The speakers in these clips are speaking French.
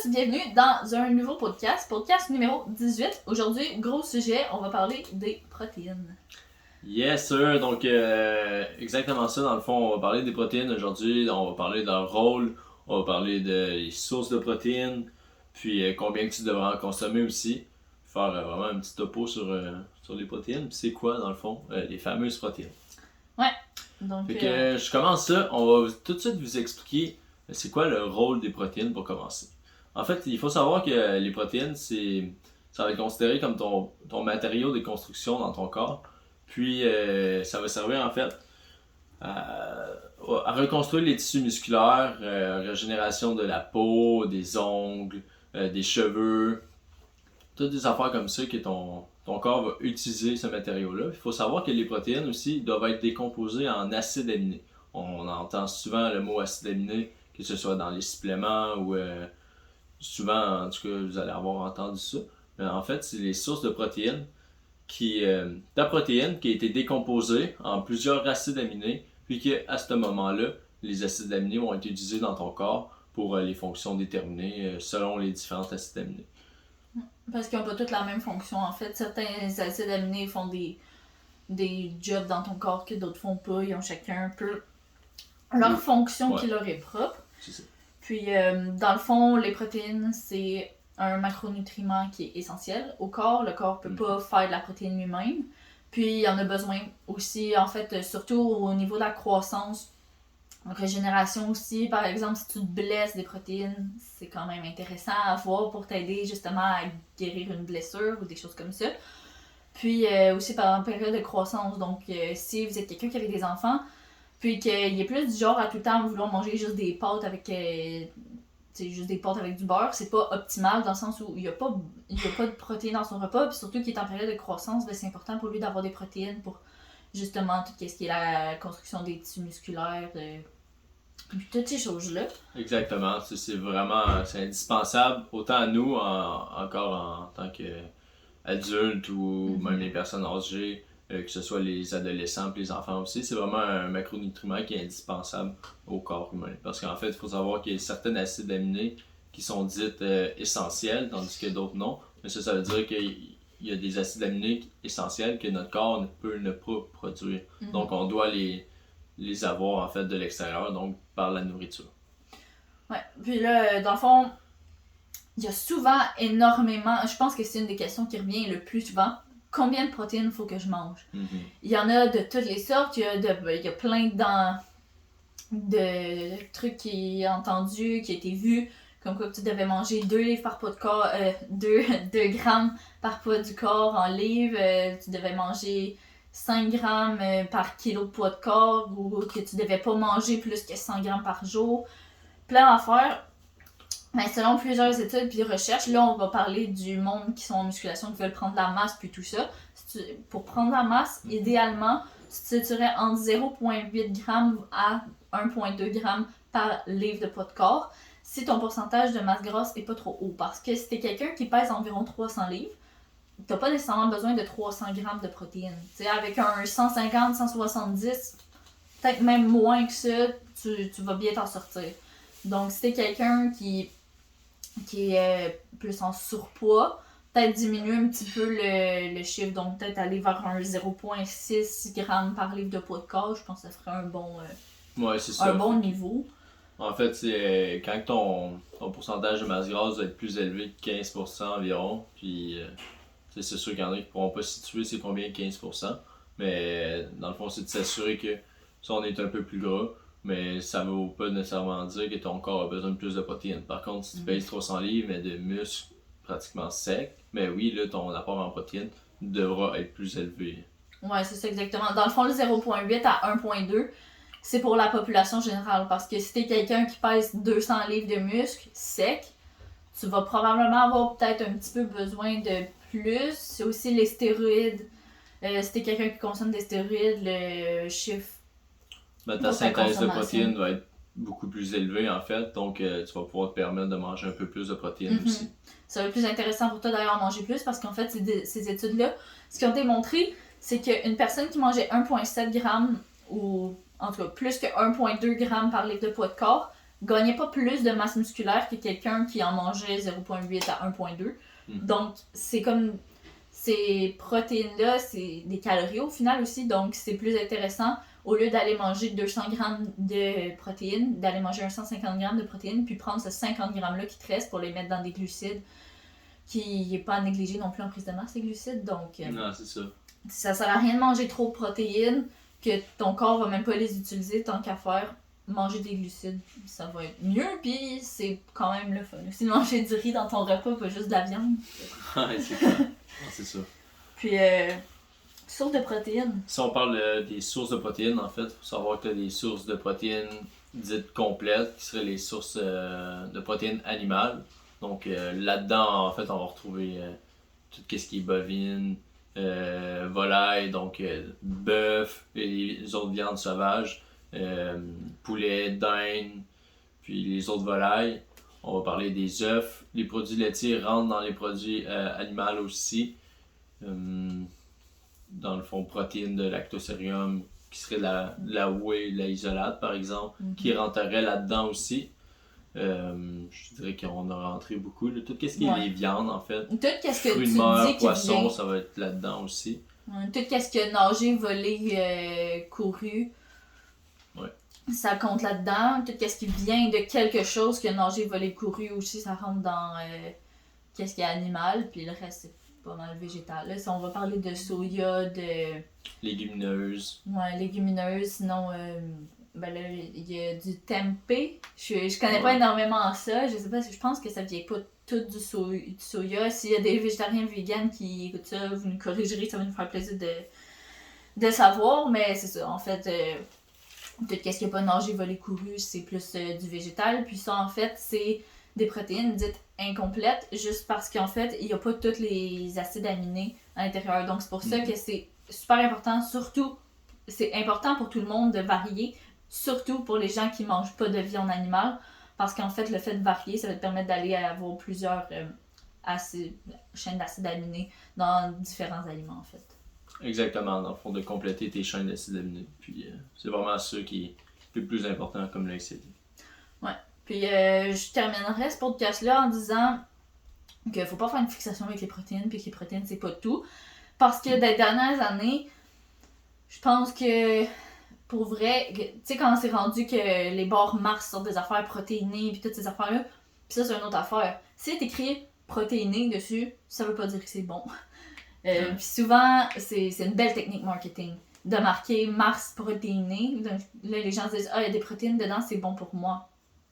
bienvenue dans un nouveau podcast numéro 18. Aujourd'hui, gros sujet, on va parler des protéines. Yes sir, donc exactement ça dans le fond, on va parler des protéines aujourd'hui, on va parler de leur rôle, on va parler des sources de protéines, puis combien que tu devrais en consommer aussi, faire vraiment un petit topo sur les protéines, puis c'est quoi dans le fond, les fameuses protéines. Ouais, donc... Fait que je commence ça, on va tout de suite vous expliquer c'est quoi le rôle des protéines pour commencer. En fait, il faut savoir que les protéines, ça va être considéré comme ton matériau de construction dans ton corps. Puis, ça va servir en fait à reconstruire les tissus musculaires, régénération de la peau, des ongles, des cheveux, toutes des affaires comme ça que ton corps va utiliser ce matériau-là. Il faut savoir que les protéines aussi doivent être décomposées en acides aminés. On entend souvent le mot acide aminé, que ce soit dans les suppléments ou souvent, en tout cas, vous allez avoir entendu ça. Mais en fait, c'est les sources de protéines ta protéine qui a été décomposée en plusieurs acides aminés, puis qu'à ce moment-là, les acides aminés vont être utilisés dans ton corps pour les fonctions déterminées selon les différents acides aminés. Parce qu'ils n'ont pas toutes la même fonction. En fait, certains acides aminés font des jobs dans ton corps que d'autres font pas. Ils ont chacun un peu leur fonction qui leur est propre. C'est ça. Puis, dans le fond, les protéines, c'est un macronutriment qui est essentiel au corps. Le corps peut pas faire de la protéine lui-même. Puis, il en a besoin aussi, en fait, surtout au niveau de la croissance, régénération aussi. Par exemple, si tu te blesses des protéines, c'est quand même intéressant à voir pour t'aider justement à guérir une blessure ou des choses comme ça. Puis, aussi pendant la période de croissance. Donc, si vous êtes quelqu'un qui avait des enfants, puis qu'il est plus du genre à tout le temps vouloir manger juste des pâtes avec juste des pâtes avec du beurre, c'est pas optimal dans le sens où il y a pas de protéines dans son repas, puis surtout qu'il est en période de croissance, ben c'est important pour lui d'avoir des protéines pour justement tout ce qui est la construction des tissus musculaires, puis toutes ces choses-là. Exactement, c'est vraiment c'est indispensable, autant à nous encore en tant qu'adultes ou même les personnes âgées, que ce soit les adolescents et les enfants aussi, c'est vraiment un macronutriment qui est indispensable au corps humain. Parce qu'en fait, il faut savoir qu'il y a certains acides aminés qui sont dites essentiels, tandis que d'autres non. Mais ça veut dire qu'il y a des acides aminés essentiels que notre corps ne peut pas produire. Donc, on doit les avoir en fait de l'extérieur, donc par la nourriture. Ouais, puis là, dans le fond, il y a souvent énormément, je pense que c'est une des questions qui revient le plus souvent. Combien de protéines il faut que je mange? Il y en a de toutes les sortes, il y a plein de trucs qui ont entendu, qui ont été vus, comme quoi tu devais manger 2 livres par poids de corps, 2 grammes par poids du corps en livres, tu devais manger 5 grammes par kilo de poids de corps, ou que tu devais pas manger plus que 100 grammes par jour. Plein d'affaires. Mais selon plusieurs études et recherches, là on va parler du monde qui sont en musculation, qui veulent prendre de la masse puis tout ça. Pour prendre de la masse, idéalement, tu tirerais entre 0,8 g à 1,2 g par livre de poids de corps si ton pourcentage de masse grasse est pas trop haut. Parce que si t'es quelqu'un qui pèse environ 300 livres, t'as pas nécessairement besoin de 300 g de protéines. T'sais, avec un 150, 170, peut-être même moins que ça, tu vas bien t'en sortir. Donc si t'es quelqu'un qui est plus en surpoids, peut-être diminuer un petit peu le chiffre, donc peut-être aller vers un 0,6 g par livre de poids de corps, je pense que ça ferait un bon, bon niveau. En fait, c'est quand ton pourcentage de masse grasse va être plus élevé de 15% environ, puis c'est sûr qu'il y en a qui ne pourront pas situer c'est combien 15%, mais dans le fond, c'est de s'assurer que si on est un peu plus gras, mais ça ne veut pas nécessairement dire que ton corps a besoin de plus de protéines. Par contre, si tu pèses 300 livres, mais de muscles pratiquement secs, mais oui, là, ton apport en protéines devra être plus élevé. Ouais, c'est ça exactement. Dans le fond, le 0,8 à 1,2, c'est pour la population générale. Parce que si t'es quelqu'un qui pèse 200 livres de muscles secs, tu vas probablement avoir peut-être un petit peu besoin de plus. C'est aussi les stéroïdes. Si t'es quelqu'un qui consomme des stéroïdes, le chiffre... Ta synthèse de protéines va être beaucoup plus élevée en fait, donc tu vas pouvoir te permettre de manger un peu plus de protéines aussi. Ça va être plus intéressant pour toi d'ailleurs en manger plus parce qu'en fait, ces études-là, ce qu'ils ont démontré, c'est qu'une personne qui mangeait 1,7 g ou en tout cas plus que 1,2 g par livre de poids de corps gagnait pas plus de masse musculaire que quelqu'un qui en mangeait 0,8 à 1,2. Donc, c'est comme ces protéines-là, c'est des calories au final aussi, donc c'est plus intéressant au lieu d'aller manger 200 grammes de protéines, d'aller manger 150 grammes de protéines, puis prendre ces 50 grammes-là qui te restent pour les mettre dans des glucides, qui n'est pas à négliger non plus en prise de masse, les glucides. Donc, non, c'est ça. Ça sert à rien de manger trop de protéines, que ton corps va même pas les utiliser tant qu'à faire. Manger des glucides, ça va être mieux, puis c'est quand même le fun aussi de manger du riz dans ton repas, pas juste de la viande. Ouais, c'est clair. Non, c'est ça. Puis, source de protéines. Si on parle des sources de protéines, en fait, il faut savoir que tu as des sources de protéines dites complètes, qui seraient les sources de protéines animales. Donc là-dedans, en fait, on va retrouver tout ce qui est bovine, volaille, donc bœuf et les autres viandes sauvages, poulet, dinde, puis les autres volailles. On va parler des œufs. Les produits laitiers rentrent dans les produits animaux aussi. Dans le fond, protéines de lactocérium, qui serait de la whey, de la isolate par exemple, qui rentrerait là-dedans aussi. Je dirais qu'on a rentré beaucoup. Là. Tout ce qui est les viandes en fait. Tout ce que fruits tu de mer, dis poissons, vient... ça va être là-dedans aussi. Tout ce que nager, voler, couru, ça compte là-dedans. Tout ce qui vient de quelque chose que nager, voler, couru aussi, ça rentre dans qu'est-ce qui est animal, puis le reste c'est pas mal végétal. Là, si on va parler de soya, de... Légumineuses. Ouais, légumineuses, sinon... ben là, il y a du tempeh. Je connais pas énormément ça. Je sais pas, je pense que ça vient pas tout du soya. S'il y a des végétariens vegans qui écoutent ça, vous nous corrigerez, ça va nous faire plaisir de savoir. Mais c'est ça, en fait, tout ce qui n'a pas nagé, volé, couru, c'est plus du végétal. Puis ça, en fait, c'est des protéines dites incomplètes, juste parce qu'en fait, il n'y a pas tous les acides aminés à l'intérieur. Donc c'est pour ça que c'est super important, surtout, c'est important pour tout le monde de varier, surtout pour les gens qui mangent pas de viande animale, parce qu'en fait, le fait de varier, ça va te permettre d'aller avoir plusieurs chaînes d'acides aminés dans différents aliments, en fait. Exactement, dans le fond, de compléter tes chaînes d'acides aminés. Puis c'est vraiment ça qui est le plus important, comme l'a dit. Ouais. Puis je terminerai ce podcast-là en disant qu'il faut pas faire une fixation avec les protéines, puis que les protéines, c'est pas tout. Parce que dans les dernières années, je pense que pour vrai, tu sais, quand c'est rendu que les barres Mars sortent des affaires protéinées, puis toutes ces affaires-là, puis ça, c'est une autre affaire. Si c'est écrit protéiné dessus, ça veut pas dire que c'est bon. Puis souvent, c'est une belle technique marketing de marquer Mars protéiné. Donc, là, les gens se disent, ah, il y a des protéines dedans, c'est bon pour moi.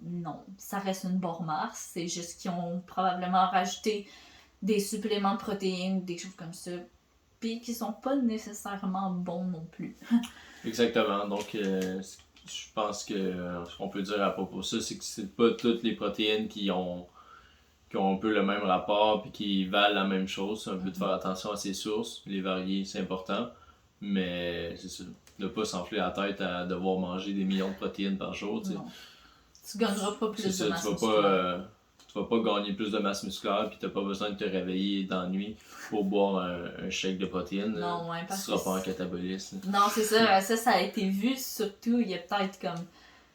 Non, ça reste une barre Mars. C'est juste qu'ils ont probablement rajouté des suppléments de protéines, des choses comme ça, puis qui sont pas nécessairement bons non plus. Exactement. Donc, je pense que ce qu'on peut dire à propos de ça, c'est que c'est pas toutes les protéines qui ont un peu le même rapport puis qui valent la même chose. C'est un peu de faire attention à ses sources. Les varier, c'est important. Mais c'est ça. Ne pas s'enfler la tête à devoir manger des millions de protéines par jour. Tu gagneras pas plus de masse musculaire. Tu vas pas gagner plus de masse musculaire puis t'as pas besoin de te réveiller dans la nuit pour boire un shake de protéines. Non, ouais, tu seras pas en catabolisme. Non, c'est ça. Ça a été vu surtout il y a peut-être comme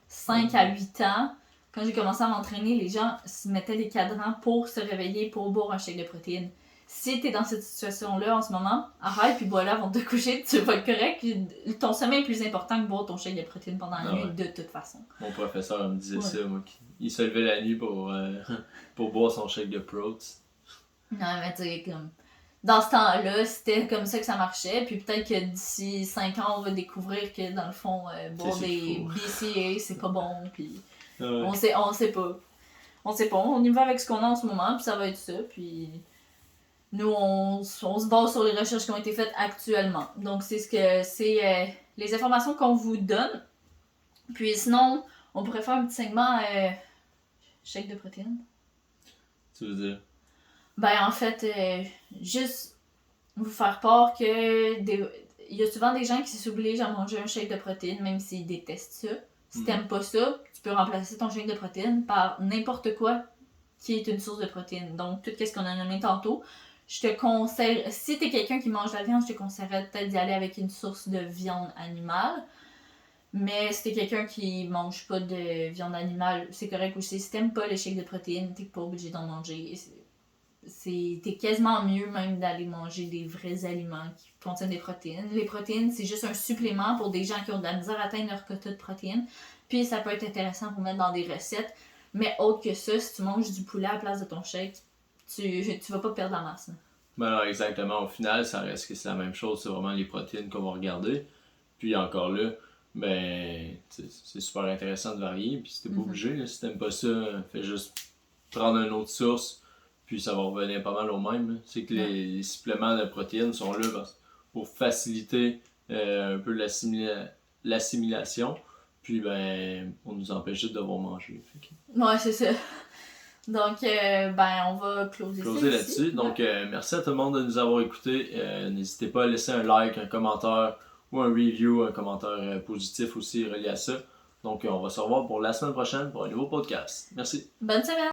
5 à 8 ans. Quand j'ai commencé à m'entraîner, les gens se mettaient des cadrans pour se réveiller, pour boire un shake de protéines. Si t'es dans cette situation-là en ce moment, arrête puis bois-la avant de te coucher, tu vas être correct. Puis ton sommeil est plus important que boire ton shake de protéines pendant la nuit, de toute façon. Mon professeur me disait ça, moi. Il se levait la nuit pour boire son shake de protes. Non, mais tu sais, comme... Dans ce temps-là, c'était comme ça que ça marchait. Puis peut-être que d'ici 5 ans, on va découvrir que dans le fond, boire des BCA, c'est pas bon. Puis on sait pas. On sait pas. On y va avec ce qu'on a en ce moment, puis ça va être ça. Puis nous, on se base sur les recherches qui ont été faites actuellement. Donc c'est les informations qu'on vous donne. Puis sinon, on pourrait faire un petit segment shake de protéines. Tu veux dire? Ben en fait, juste vous faire part que il y a souvent des gens qui s'obligent à manger un shake de protéines même s'ils détestent ça. Si t'aimes pas ça, tu peux remplacer ton shake de protéines par n'importe quoi qui est une source de protéines. Donc tout ce qu'on a nommé tantôt, je te conseille, si t'es quelqu'un qui mange de la viande, je te conseillerais peut-être d'y aller avec une source de viande animale. Mais si t'es quelqu'un qui mange pas de viande animale, c'est correct aussi. Si t'aimes pas les shakes de protéines, t'es pas obligé d'en manger. T'es quasiment mieux même d'aller manger des vrais aliments qui contiennent des protéines. Les protéines, c'est juste un supplément pour des gens qui ont de la misère à atteindre leur quota de protéines. Puis ça peut être intéressant pour mettre dans des recettes. Mais autre que ça, si tu manges du poulet à la place de ton shake, tu vas pas perdre la masse. Ben non, exactement. Au final, ça reste que c'est la même chose. C'est vraiment les protéines qu'on va regarder. Puis encore là, ben, c'est super intéressant de varier. Puis si t'es pas obligé, là, si t'aimes pas ça, fais juste prendre une autre source. Puis ça va revenir pas mal au même. Là. C'est que les suppléments de protéines sont là pour faciliter un peu l'assimilation. Puis ben, on nous empêche de devoir manger. Ouais, c'est ça. Donc, ben, on va closer là-dessus. Donc, merci à tout le monde de nous avoir écoutés. N'hésitez pas à laisser un like, un commentaire ou un review, un commentaire positif aussi relié à ça. Donc, on va se revoir pour la semaine prochaine pour un nouveau podcast. Merci. Bonne semaine!